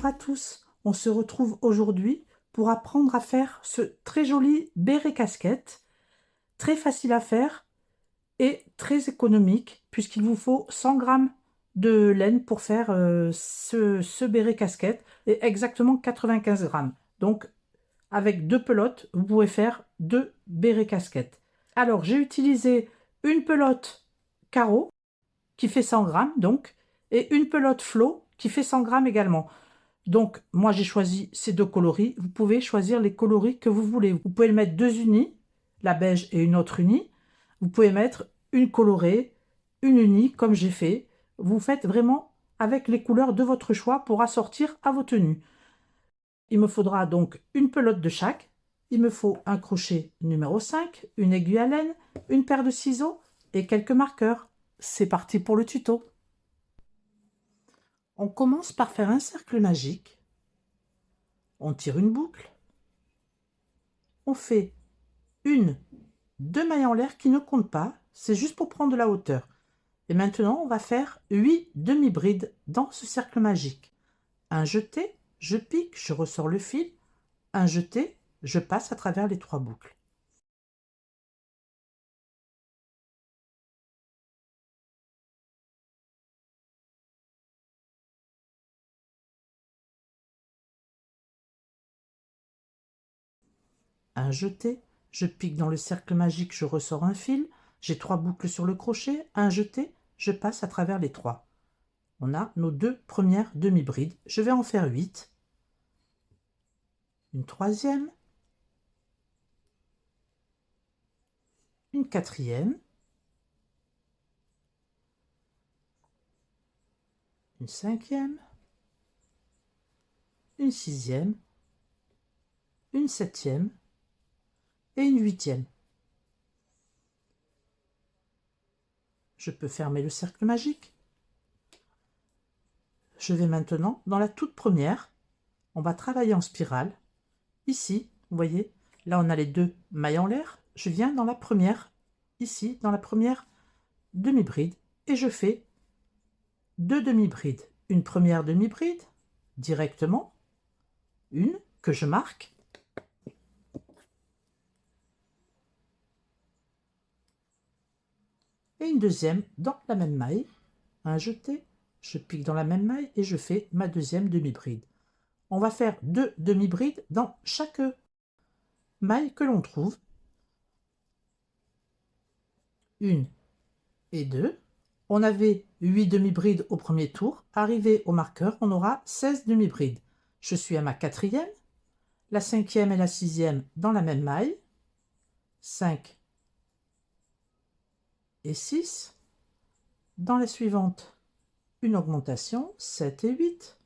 Bonjour à tous, on se retrouve aujourd'hui pour apprendre à faire ce très joli béret casquette, très facile à faire et très économique puisqu'il vous faut 100 grammes de laine pour faire ce béret casquette et exactement 95 grammes. Donc avec deux pelotes, vous pouvez faire deux bérets casquettes. Alors j'ai utilisé une pelote carreau qui fait 100 grammes donc et une pelote flot qui fait 100 grammes également. Donc, moi, j'ai choisi ces deux coloris. Vous pouvez choisir les coloris que vous voulez. Vous pouvez mettre deux unis, la beige et une autre unie. Vous pouvez mettre une colorée, une unie, comme j'ai fait. Vous faites vraiment avec les couleurs de votre choix pour assortir à vos tenues. Il me faudra donc une pelote de chaque. Il me faut un crochet numéro 5, une aiguille à laine, une paire de ciseaux et quelques marqueurs. C'est parti pour le tuto. On commence par faire un cercle magique. On tire une boucle. On fait deux mailles en l'air qui ne comptent pas, c'est juste pour prendre de la hauteur. Et maintenant, on va faire 8 demi-brides dans ce cercle magique. Un jeté, je pique, je ressors le fil. Un jeté, je passe à travers les 3 boucles. Un jeté, je pique dans le cercle magique, je ressors un fil. J'ai 3 boucles sur le crochet. Un jeté, je passe à travers les 3. On a nos 2 premières demi-brides. Je vais en faire 8. Une troisième. Une quatrième. Une cinquième. Une sixième. Une septième et une huitième. Je peux fermer le cercle magique. Je vais maintenant dans la toute première. On va travailler en spirale. Ici, vous voyez, là on a les 2 mailles en l'air. Je viens dans la première, ici, dans la première demi-bride et je fais 2 demi-brides. Une première demi-bride, directement, une que je marque. Et une deuxième dans la même maille. Un jeté, je pique dans la même maille et je fais ma deuxième demi-bride. On va faire 2 demi-brides dans chaque maille que l'on trouve. Une et deux. On avait 8 demi-brides au premier tour. Arrivé au marqueur, on aura 16 demi-brides. Je suis à ma quatrième, la cinquième et la sixième dans la même maille. 5 et 6. Dans la suivante, une augmentation, 7 et 8.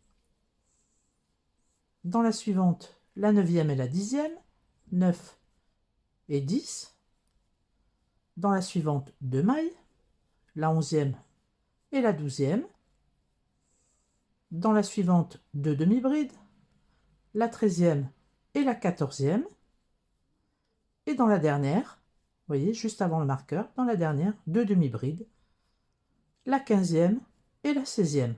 Dans la suivante, la neuvième et la dixième, 9 et 10. Dans la suivante, 2 mailles, la onzième et la douzième. Dans la suivante, 2 demi-brides, la treizième et la quatorzième. Et dans la dernière, vous voyez, juste avant le marqueur, dans la dernière, 2 demi-brides, la quinzième et la seizième.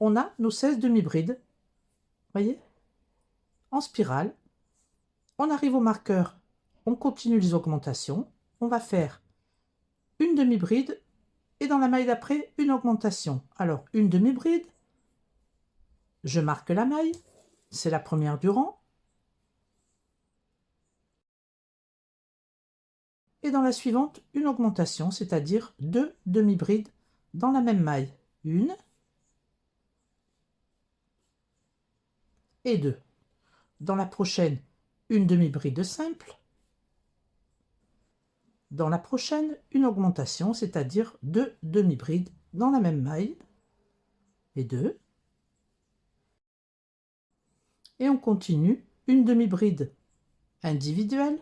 On a nos 16 demi-brides, voyez, en spirale. On arrive au marqueur, on continue les augmentations. On va faire une demi-bride et dans la maille d'après, une augmentation. Alors, une demi-bride, je marque la maille, c'est la première du rang. Et dans la suivante, une augmentation, c'est-à-dire 2 demi-brides dans la même maille. Une et 2. Dans la prochaine, une demi-bride simple. Dans la prochaine, une augmentation, c'est-à-dire 2 demi-brides dans la même maille. Et 2. Et on continue, une demi-bride individuelle,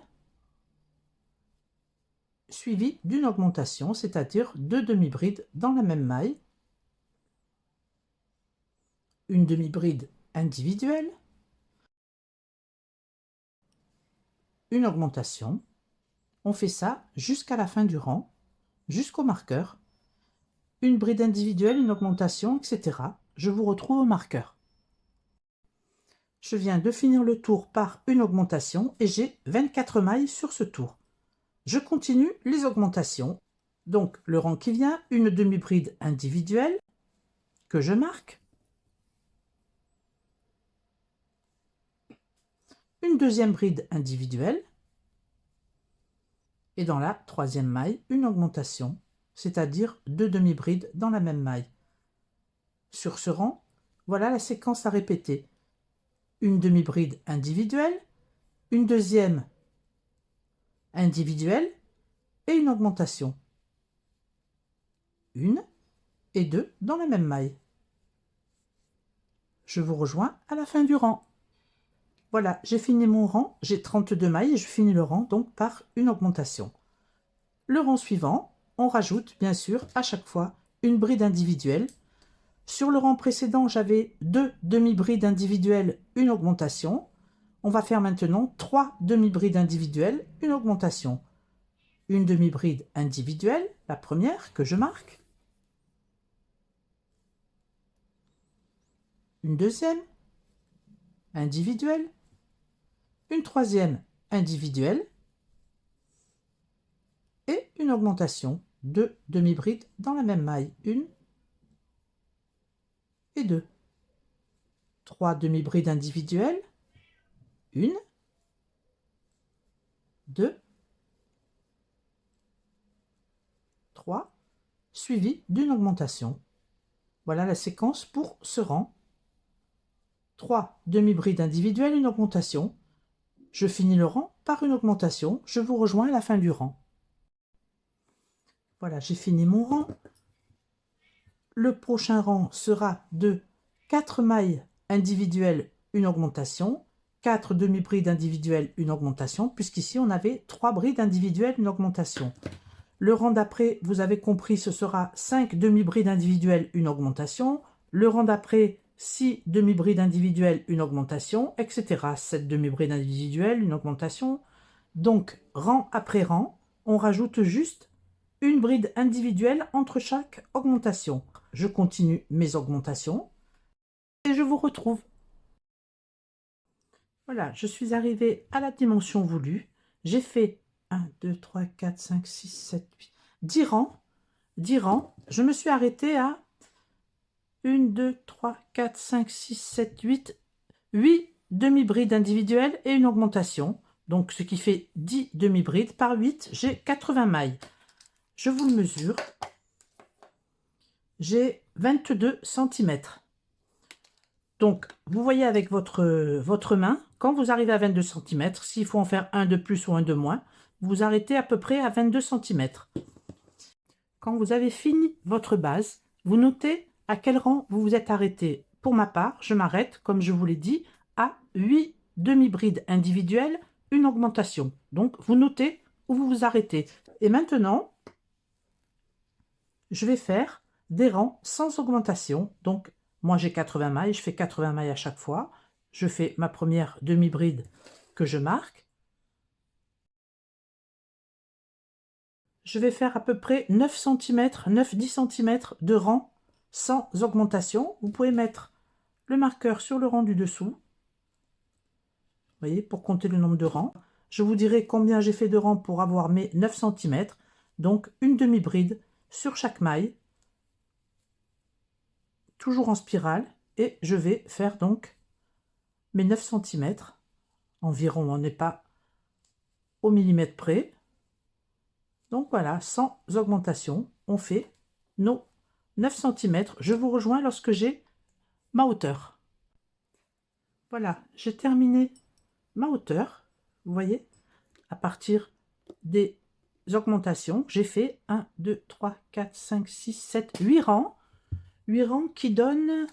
suivie d'une augmentation, c'est-à-dire 2 demi-brides dans la même maille. Une demi-bride individuelle, une augmentation. On fait ça jusqu'à la fin du rang, jusqu'au marqueur. une bride individuelle, une augmentation, etc. Je vous retrouve au marqueur. Je viens de finir le tour par une augmentation et j'ai 24 mailles sur ce tour. Je continue les augmentations. Donc le rang qui vient, une demi-bride individuelle que je marque. Une deuxième bride individuelle. Et dans la troisième maille, une augmentation, c'est-à-dire 2 demi-brides dans la même maille. Sur ce rang, voilà la séquence à répéter. Une demi-bride individuelle, une deuxième individuelle et une augmentation. Une et deux dans la même maille. Je vous rejoins à la fin du rang. Voilà, j'ai fini mon rang, j'ai 32 mailles et je finis le rang donc par une augmentation. Le rang suivant, on rajoute bien sûr à chaque fois une bride individuelle. Sur le rang précédent, j'avais 2 demi-brides individuelles, une augmentation. On va faire maintenant 3 demi-brides individuelles, une augmentation. Une demi-bride individuelle, la première que je marque. Une deuxième individuelle. Une troisième individuelle. Et une augmentation. 2 demi-brides dans la même maille. Une et deux. 3 demi-brides individuelles. Une, deux, trois, suivi d'une augmentation. Voilà la séquence pour ce rang. 3 demi-brides individuelles, une augmentation. Je finis le rang par une augmentation. Je vous rejoins à la fin du rang. Voilà, j'ai fini mon rang. Le prochain rang sera de 4 mailles individuelles, une augmentation, 4 demi-brides individuelles, une augmentation, puisqu'ici on avait 3 brides individuelles, une augmentation. Le rang d'après, vous avez compris, ce sera 5 demi-brides individuelles, une augmentation. Le rang d'après, 6 demi-brides individuelles, une augmentation, etc. 7 demi-brides individuelles, une augmentation. Donc, rang après rang, on rajoute juste une bride individuelle entre chaque augmentation. Je continue mes augmentations et je vous retrouve. Voilà, je suis arrivée à la dimension voulue. J'ai fait 1, 2, 3, 4, 5, 6, 7, 8, 10 rangs. 10 rangs. Je me suis arrêtée à 1, 2, 3, 4, 5, 6, 7, 8 demi-brides individuelles et une augmentation. Donc, ce qui fait 10 demi-brides par 8, j'ai 80 mailles. Je vous le mesure. J'ai 22 cm. Donc, vous voyez avec votre main, quand vous arrivez à 22 cm, s'il faut en faire un de plus ou un de moins, vous arrêtez à peu près à 22 cm. Quand vous avez fini votre base, vous notez à quel rang vous vous êtes arrêté. Pour ma part, je m'arrête, comme je vous l'ai dit, à 8 demi-brides individuelles, une augmentation. Donc, vous notez où vous vous arrêtez. Et maintenant, je vais faire des rangs sans augmentation. Donc, moi j'ai 80 mailles, je fais 80 mailles à chaque fois. Je fais ma première demi-bride que je marque. Je vais faire à peu près 9 cm, 9-10 cm de rang sans augmentation. Vous pouvez mettre le marqueur sur le rang du dessous. Vous voyez, pour compter le nombre de rangs. Je vous dirai combien j'ai fait de rangs pour avoir mes 9 cm. Donc, une demi-bride sur chaque maille. Toujours en spirale. Et je vais faire donc mes 9 cm. Environ, on n'est pas au millimètre près. Donc voilà, sans augmentation, on fait nos 9 cm. Je vous rejoins lorsque j'ai ma hauteur. Voilà, j'ai terminé ma hauteur. Vous voyez, à partir des augmentations, j'ai fait 1, 2, 3, 4, 5, 6, 7, 8 rangs. 8 rangs qui donnent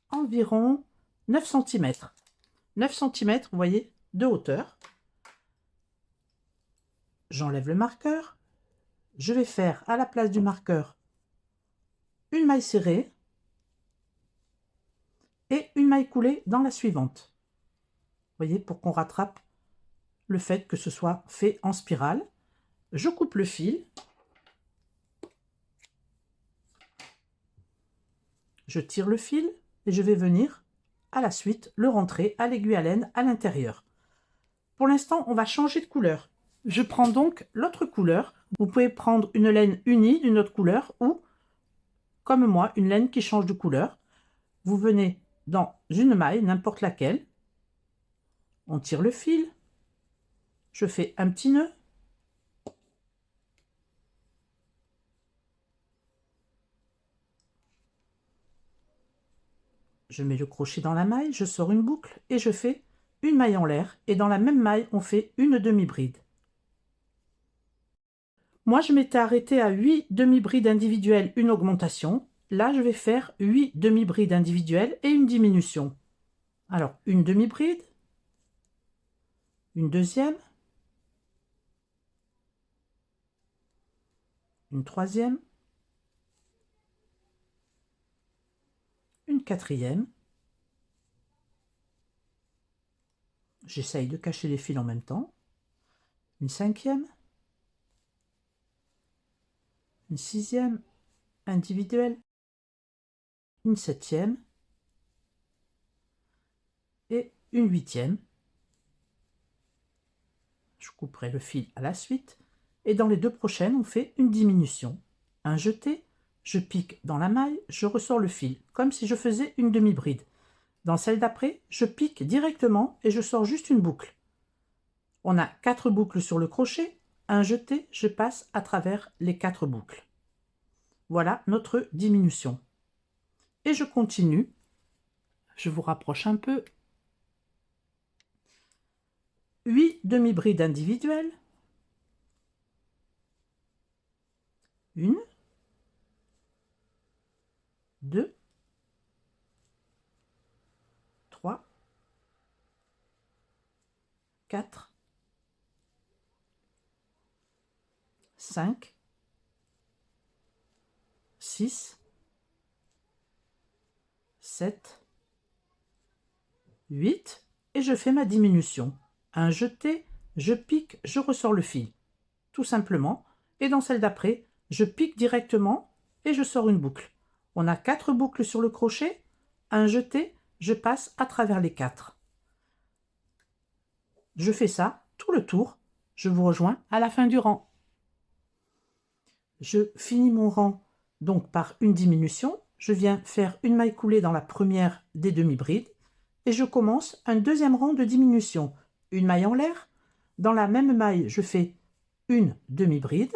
environ 9 cm. 9 cm, vous voyez, de hauteur. J'enlève le marqueur. Je vais faire à la place du marqueur une maille serrée et une maille coulée dans la suivante. Vous voyez, pour qu'on rattrape le fait que ce soit fait en spirale. Je coupe le fil. Je tire le fil et je vais venir à la suite le rentrer à l'aiguille à laine à l'intérieur. Pour l'instant, on va changer de couleur. Je prends donc l'autre couleur. Vous pouvez prendre une laine unie d'une autre couleur ou, comme moi, une laine qui change de couleur. Vous venez dans une maille, n'importe laquelle. On tire le fil. Je fais un petit nœud. Je mets le crochet dans la maille, je sors une boucle et je fais une maille en l'air. Et dans la même maille, on fait une demi-bride. Moi, je m'étais arrêtée à 8 demi-brides individuelles, une augmentation. Là, je vais faire 8 demi-brides individuelles et une diminution. Alors, une demi-bride, une deuxième, une troisième, une quatrième. J'essaye de cacher les fils en même temps. Une cinquième, une sixième individuelle, une septième et une huitième. Je couperai le fil à la suite. Et dans les deux prochaines, on fait une diminution. Un jeté, je pique dans la maille, je ressors le fil, comme si je faisais une demi-bride. Dans celle d'après, je pique directement et je sors juste une boucle. On a 4 boucles sur le crochet. Un jeté, je passe à travers les 4 boucles. Voilà notre diminution. Et je continue. Je vous rapproche un peu. 8 demi-brides individuelles. Une, deux, trois, quatre, 5, 6, 7, 8 et je fais ma diminution. Un jeté, je pique, je ressors le fil. Tout simplement. Et dans celle d'après, je pique directement et je sors une boucle. On a 4 boucles sur le crochet. Un jeté, je passe à travers les 4. Je fais ça tout le tour. Je vous rejoins à la fin du rang. Je finis mon rang donc par une diminution. Je viens faire une maille coulée dans la première des demi-brides et je commence un deuxième rang de diminution. Une maille en l'air. Dans la même maille, je fais une demi-bride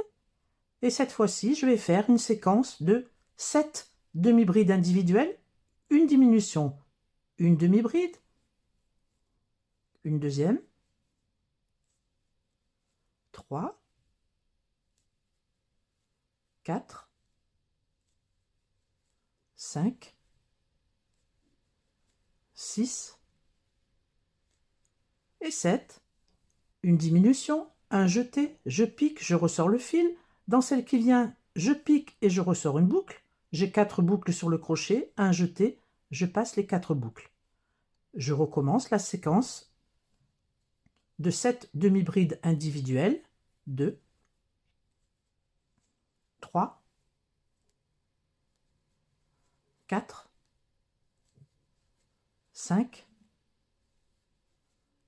et cette fois-ci, je vais faire une séquence de 7 demi-brides individuelles, une diminution, une demi-bride, une deuxième, 3, 4, 5, 6 et 7. Une diminution, un jeté, je pique, je ressors le fil. Dans celle qui vient, je pique et je ressors une boucle. J'ai 4 boucles sur le crochet, un jeté, je passe les 4 boucles. Je recommence la séquence de 7 demi-brides individuelles. 2, 3, 4, 5,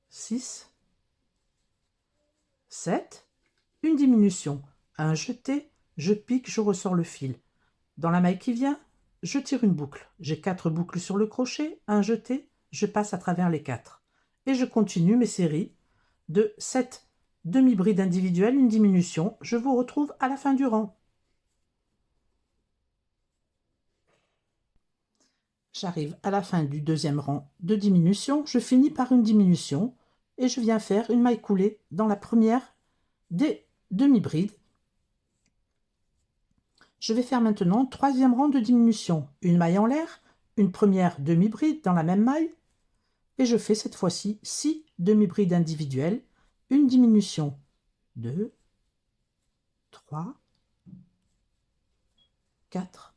6, 7, une diminution, un jeté, je pique, je ressors le fil. Dans la maille qui vient, je tire une boucle. J'ai 4 boucles sur le crochet, un jeté, je passe à travers les 4. Et je continue mes séries de 7 demi-brides individuelles, une diminution. Je vous retrouve à la fin du rang. J'arrive à la fin du deuxième rang de diminution, je finis par une diminution et je viens faire une maille coulée dans la première des demi-brides. Je vais faire maintenant troisième rang de diminution, une maille en l'air, une première demi-bride dans la même maille et je fais cette fois-ci 6 demi-brides individuelles, une diminution, 2, 3, 4,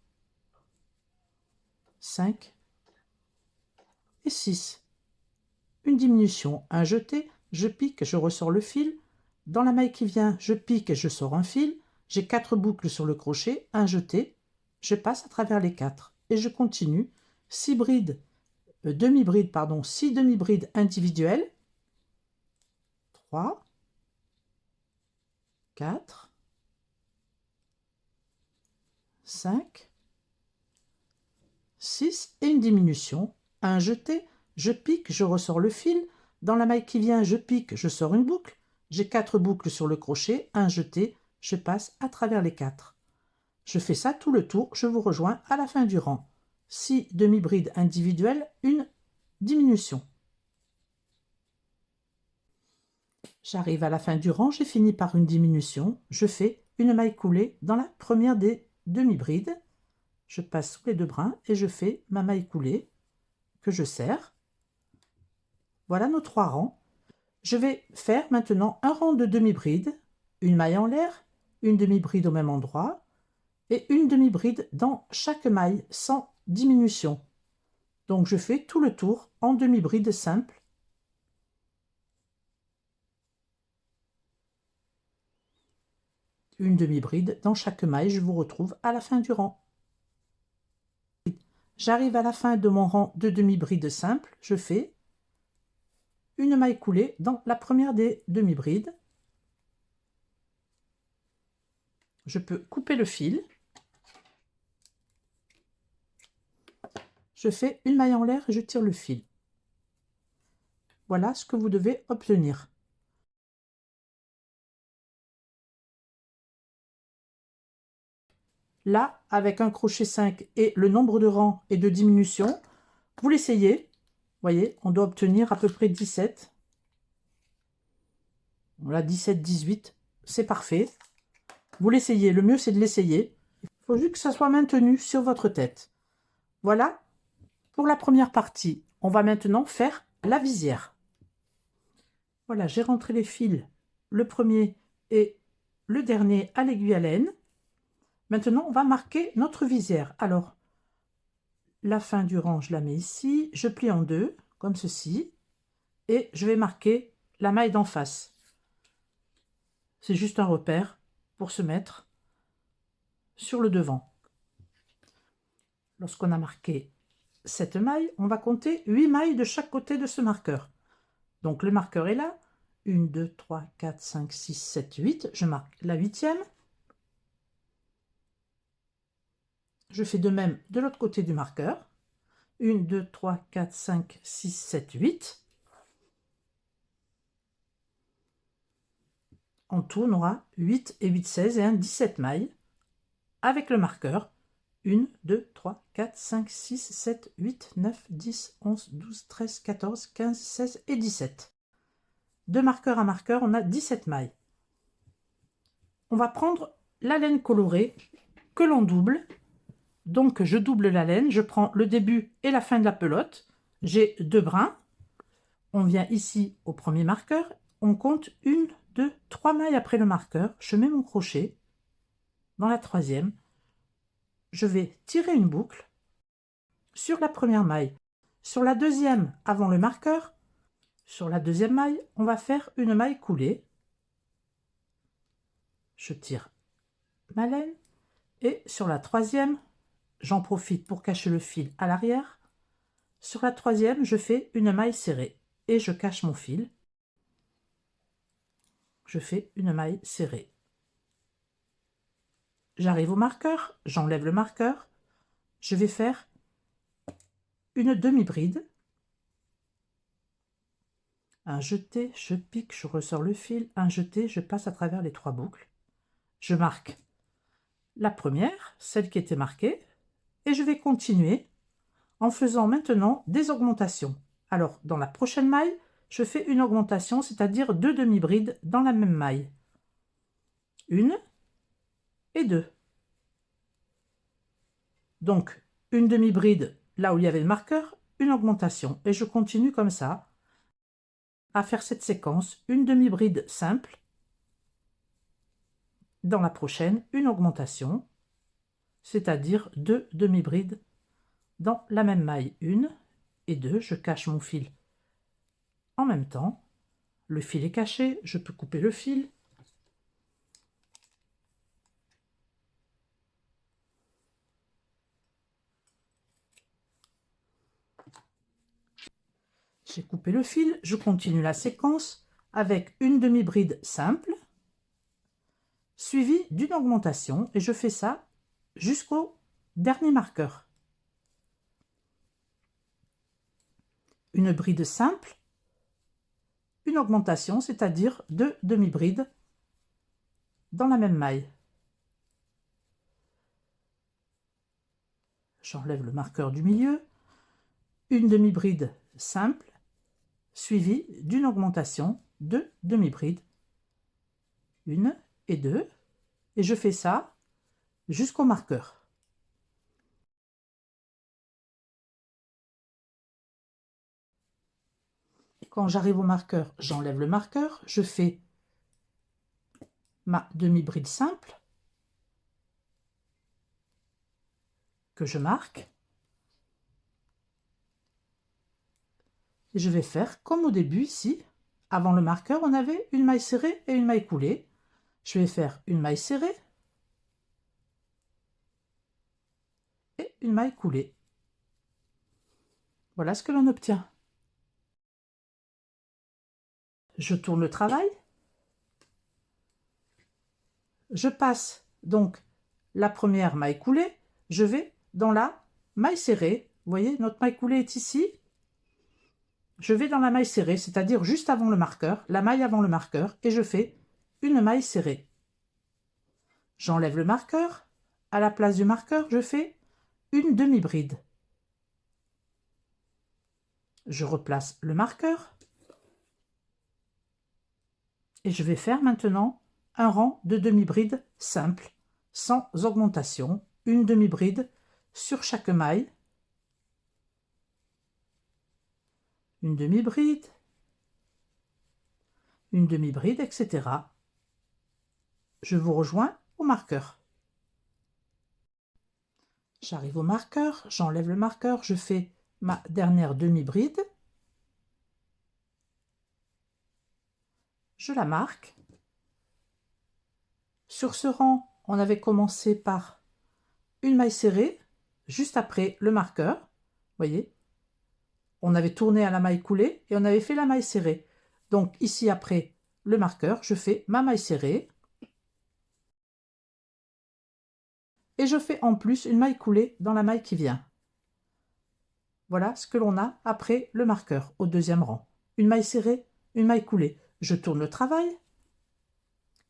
5 et 6. Une diminution, un jeté, je pique, je ressors le fil. Dans la maille qui vient, je pique et je sors un fil. J'ai 4 boucles sur le crochet, un jeté, je passe à travers les 4 et je continue. 6 brides, demi-brides, pardon, 6 demi-brides individuelles. 3, 4, 5, 6 et une diminution. Un jeté, je pique, je ressors le fil. Dans la maille qui vient, je pique, je sors une boucle. J'ai 4 boucles sur le crochet, un jeté, je passe à travers les 4. Je fais ça tout le tour, je vous rejoins à la fin du rang. 6 demi-brides individuelles, une diminution. J'arrive à la fin du rang, j'ai fini par une diminution. Je fais une maille coulée dans la première des demi-brides. Je passe sous les 2 brins et je fais ma maille coulée que je serre. Voilà nos 3 rangs. Je vais faire maintenant un rang de demi-bride, une maille en l'air, une demi-bride au même endroit et une demi-bride dans chaque maille sans diminution. Donc je fais tout le tour en demi-bride simple. Une demi-bride dans chaque maille, je vous retrouve à la fin du rang. J'arrive à la fin de mon rang de demi-bride simple, je fais une maille coulée dans la première des demi-brides. Je peux couper le fil. Je fais une maille en l'air et je tire le fil. Voilà ce que vous devez obtenir. Là, avec un crochet 5 et le nombre de rangs et de diminutions, vous l'essayez. Vous voyez, on doit obtenir à peu près 17. Voilà, 17, 18, c'est parfait. Vous l'essayez, le mieux c'est de l'essayer. Il faut juste que ça soit maintenu sur votre tête. Voilà, pour la première partie. On va maintenant faire la visière. Voilà, j'ai rentré les fils, le premier et le dernier à l'aiguille à laine. Maintenant, on va marquer notre visière. Alors, la fin du rang, je la mets ici. Je plie en deux, comme ceci. Et je vais marquer la maille d'en face. C'est juste un repère pour se mettre sur le devant. Lorsqu'on a marqué cette maille, on va compter 8 mailles de chaque côté de ce marqueur. Donc, le marqueur est là. 1, 2, 3, 4, 5, 6, 7, 8. Je marque la 8e. Je fais de même de l'autre côté du marqueur. 1, 2, 3, 4, 5, 6, 7, 8. En tout, on aura 8 et 8, 16 et un 17 mailles avec le marqueur. 1, 2, 3, 4, 5, 6, 7, 8, 9, 10, 11, 12, 13, 14, 15, 16 et 17. De marqueur à marqueur, on a 17 mailles. On va prendre la laine colorée que l'on double. Donc, je double la laine, je prends le début et la fin de la pelote. J'ai 2 brins. On vient ici au premier marqueur. On compte 1, 2, 3 mailles après le marqueur. Je mets mon crochet dans la troisième. Je vais tirer une boucle sur la première maille. Sur la deuxième, avant le marqueur, sur la deuxième maille, on va faire une maille coulée. Je tire ma laine. Et sur la troisième, j'en profite pour cacher le fil à l'arrière. Sur la troisième, je fais une maille serrée et je cache mon fil. Je fais une maille serrée. J'arrive au marqueur, j'enlève le marqueur. Je vais faire une demi-bride. Un jeté, je pique, je ressors le fil. Un jeté, je passe à travers les 3 boucles. Je marque la première, celle qui était marquée, et je vais continuer en faisant maintenant des augmentations. Alors, dans la prochaine maille, je fais une augmentation, c'est-à-dire 2 demi-brides dans la même maille. 1 et 2. Donc, une demi-bride là où il y avait le marqueur, une augmentation. Et je continue comme ça à faire cette séquence, une demi-bride simple. Dans la prochaine, une augmentation, c'est-à-dire 2 demi-brides dans la même maille. 1 et 2, je cache mon fil en même temps. Le fil est caché, je peux couper le fil. J'ai coupé le fil, je continue la séquence avec une demi-bride simple, suivie d'une augmentation, et je fais ça jusqu'au dernier marqueur. Une bride simple, une augmentation, c'est-à-dire 2 demi-brides dans la même maille. J'enlève le marqueur du milieu, une demi-bride simple, suivie d'une augmentation de demi-bride, une et deux, et je fais ça jusqu'au marqueur. Quand j'arrive au marqueur, j'enlève le marqueur, je fais ma demi-bride simple que je marque. Et je vais faire comme au début ici. Avant le marqueur, on avait une maille serrée et une maille coulée. Je vais faire une maille serrée et une maille coulée. Voilà ce que l'on obtient. Je tourne le travail. Je passe donc la première maille coulée. Je vais dans la maille serrée. Vous voyez, notre maille coulée est ici. Je vais dans la maille serrée, c'est-à-dire juste avant le marqueur, la maille avant le marqueur, et je fais une maille serrée. J'enlève le marqueur. À la place du marqueur, je fais une demi-bride. Je replace le marqueur. Et je vais faire maintenant un rang de demi-bride simple, sans augmentation, une demi-bride sur chaque maille. Une demi-bride, etc. Je vous rejoins au marqueur. J'arrive au marqueur, j'enlève le marqueur, je fais ma dernière demi-bride. Je la marque. Sur ce rang, on avait commencé par une maille serrée, juste après le marqueur. Vous voyez, on avait tourné à la maille coulée et on avait fait la maille serrée. Donc ici, après le marqueur, je fais ma maille serrée. Et je fais en plus une maille coulée dans la maille qui vient. Voilà ce que l'on a après le marqueur au deuxième rang. Une maille serrée, une maille coulée. Je tourne le travail.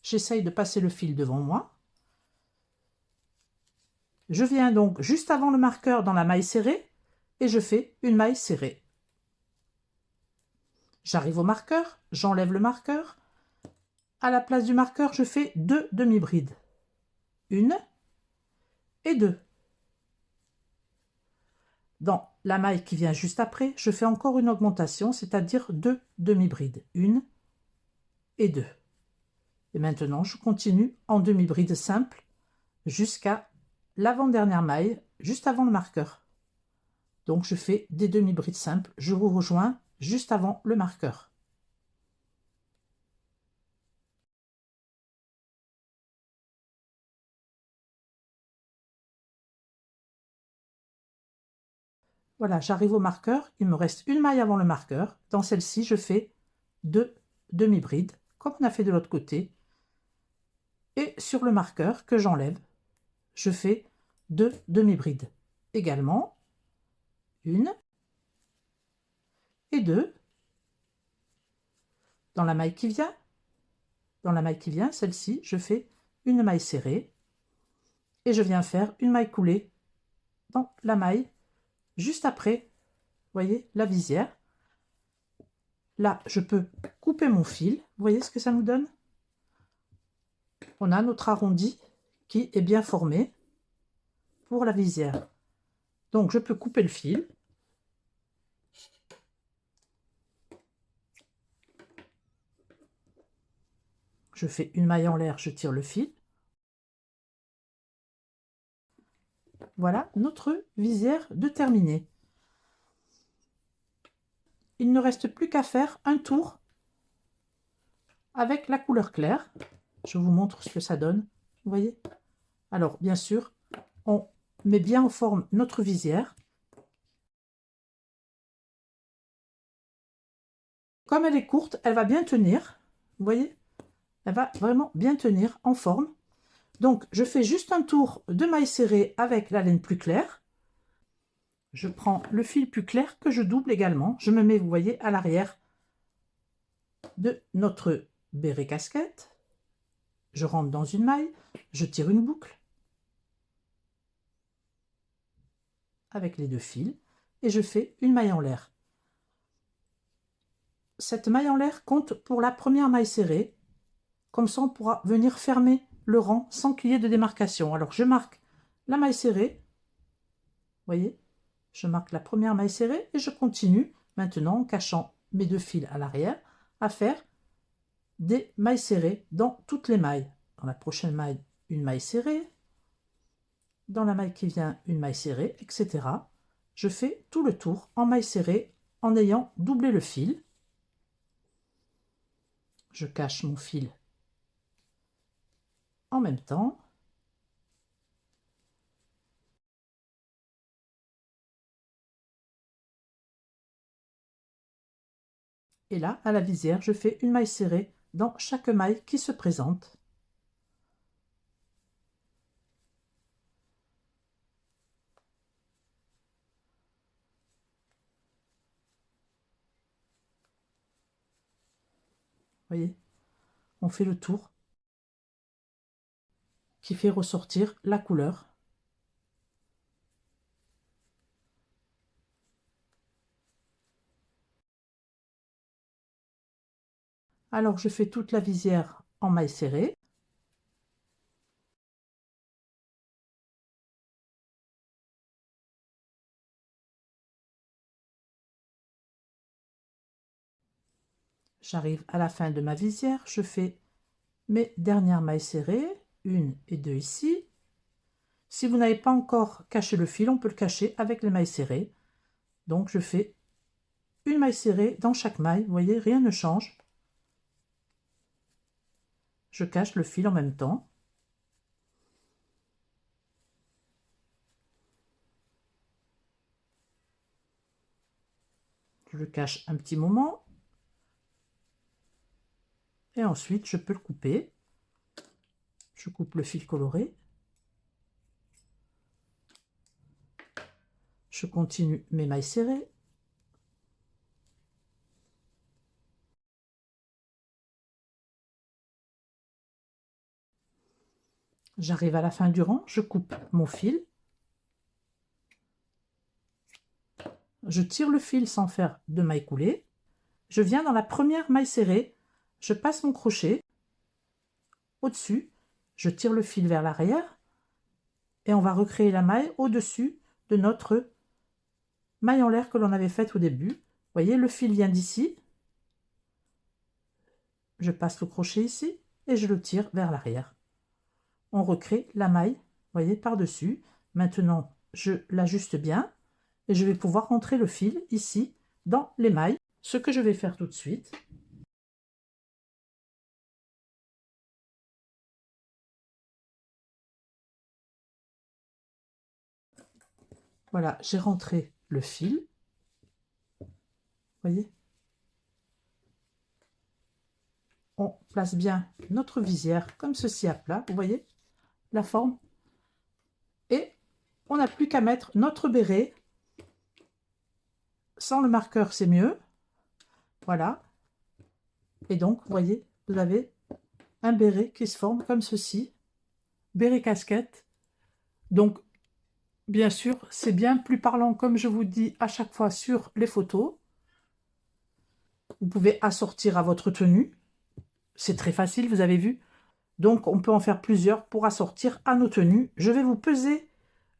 J'essaye de passer le fil devant moi. Je viens donc juste avant le marqueur dans la maille serrée et je fais une maille serrée. J'arrive au marqueur, j'enlève le marqueur. À la place du marqueur, je fais deux demi-brides. Une et deux. Dans la maille qui vient juste après, je fais encore une augmentation, c'est-à-dire deux demi-brides. Une et deux. Et maintenant, je continue en demi-bride simple jusqu'à l'avant-dernière maille, juste avant le marqueur. Donc, je fais des demi-brides simples. Je vous rejoins juste avant le marqueur. Voilà, j'arrive au marqueur. Il me reste une maille avant le marqueur. Dans celle-ci, je fais deux demi-brides, comme on a fait de l'autre côté. Et sur le marqueur que j'enlève, je fais deux demi-brides. Également, une et deux. Dans la maille qui vient, celle-ci, je fais une maille serrée et je viens faire une maille coulée dans la maille juste après, vous voyez, la visière. Là, je peux couper mon fil. Vous voyez ce que ça nous donne? On a notre arrondi qui est bien formé pour la visière. Donc, je peux couper le fil. Je fais une maille en l'air, je tire le fil. Voilà notre visière de terminée. Il ne reste plus qu'à faire un tour avec la couleur claire. Je vous montre ce que ça donne. Vous voyez? Alors, bien sûr, on met bien en forme notre visière. Comme elle est courte, elle va bien tenir. Vous voyez? Elle va vraiment bien tenir en forme. Donc, je fais juste un tour de maille serrée avec la laine plus claire. Je prends le fil plus clair que je double également. Je me mets, vous voyez, à l'arrière de notre béret casquette. Je rentre dans une maille, je tire une boucle avec les deux fils et je fais une maille en l'air. Cette maille en l'air compte pour la première maille serrée. Comme ça, on pourra venir fermer le rang sans qu'il y ait de démarcation. Alors, je marque la maille serrée. Vous voyez, je marque la première maille serrée et je continue maintenant en cachant mes deux fils à l'arrière à faire des mailles serrées dans toutes les mailles. Dans la prochaine maille, une maille serrée. Dans la maille qui vient, une maille serrée, etc. Je fais tout le tour en maille serrée en ayant doublé le fil. Je cache mon fil en même temps. Et là, à la visière, je fais une maille serrée dans chaque maille qui se présente. Vous voyez, on fait le tour qui fait ressortir la couleur. Alors, je fais toute la visière en maille serrée. J'arrive à la fin de ma visière, je fais mes dernières mailles serrées, une et deux ici. Si vous n'avez pas encore caché le fil, on peut le cacher avec les mailles serrées. Donc, je fais une maille serrée dans chaque maille. Vous voyez, rien ne change. Je cache le fil en même temps. Je le cache un petit moment. Et ensuite, je peux le couper. Je coupe le fil coloré. Je continue mes mailles serrées. J'arrive à la fin du rang, je coupe mon fil. Je tire le fil sans faire de maille coulée. Je viens dans la première maille serrée. Je passe mon crochet au-dessus. Je tire le fil vers l'arrière. Et on va recréer la maille au-dessus de notre maille en l'air que l'on avait faite au début. Vous voyez, le fil vient d'ici. Je passe le crochet ici et je le tire vers l'arrière. On recrée la maille, vous voyez, par-dessus. Maintenant, je l'ajuste bien et je vais pouvoir rentrer le fil ici dans les mailles. Ce que je vais faire tout de suite. Voilà, j'ai rentré le fil. Vous voyez? On place bien notre visière comme ceci à plat. Vous voyez la forme? Et on n'a plus qu'à mettre notre béret. Sans le marqueur, c'est mieux. Voilà. Et donc, vous voyez, vous avez un béret qui se forme comme ceci. Béret casquette. Donc, bien sûr, c'est bien plus parlant, comme je vous dis à chaque fois sur les photos. Vous pouvez assortir à votre tenue. C'est très facile, vous avez vu. Donc, on peut en faire plusieurs pour assortir à nos tenues. Je vais vous peser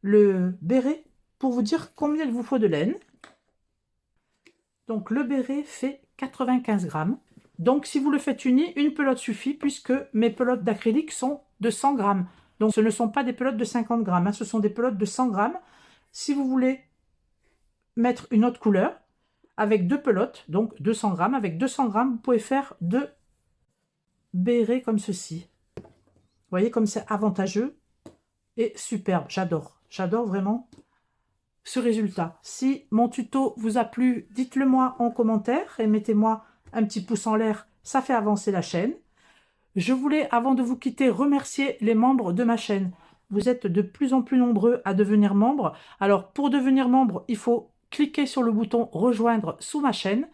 le béret pour vous dire combien il vous faut de laine. Donc, le béret fait 95 grammes. Donc, si vous le faites uni, une pelote suffit puisque mes pelotes d'acrylique sont de 100 grammes. Donc, ce ne sont pas des pelotes de 50 grammes, hein, ce sont des pelotes de 100 grammes. Si vous voulez mettre une autre couleur, avec deux pelotes, donc 200 grammes, avec 200 grammes, vous pouvez faire deux bérets comme ceci. Vous voyez comme c'est avantageux et superbe. J'adore vraiment ce résultat. Si mon tuto vous a plu, dites-le moi en commentaire et mettez-moi un petit pouce en l'air, ça fait avancer la chaîne. Je voulais, avant de vous quitter, remercier les membres de ma chaîne. Vous êtes de plus en plus nombreux à devenir membres. Alors, pour devenir membre, il faut cliquer sur le bouton « Rejoindre » sous ma chaîne.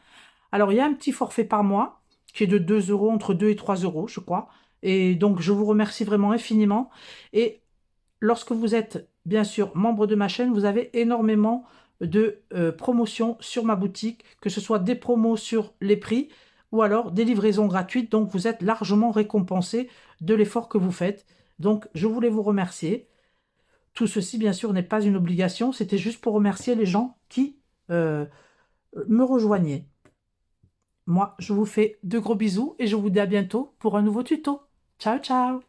Alors, il y a un petit forfait par mois qui est de 2 €, entre 2 et 3 €, je crois. Et donc, je vous remercie vraiment infiniment. Et lorsque vous êtes, bien sûr, membre de ma chaîne, vous avez énormément de promotions sur ma boutique, que ce soit des promos sur les prix ou alors des livraisons gratuites. Donc, vous êtes largement récompensé de l'effort que vous faites. Donc, je voulais vous remercier. Tout ceci, bien sûr, n'est pas une obligation. C'était juste pour remercier les gens qui me rejoignaient. Moi, je vous fais de gros bisous et je vous dis à bientôt pour un nouveau tuto. Ciao, ciao!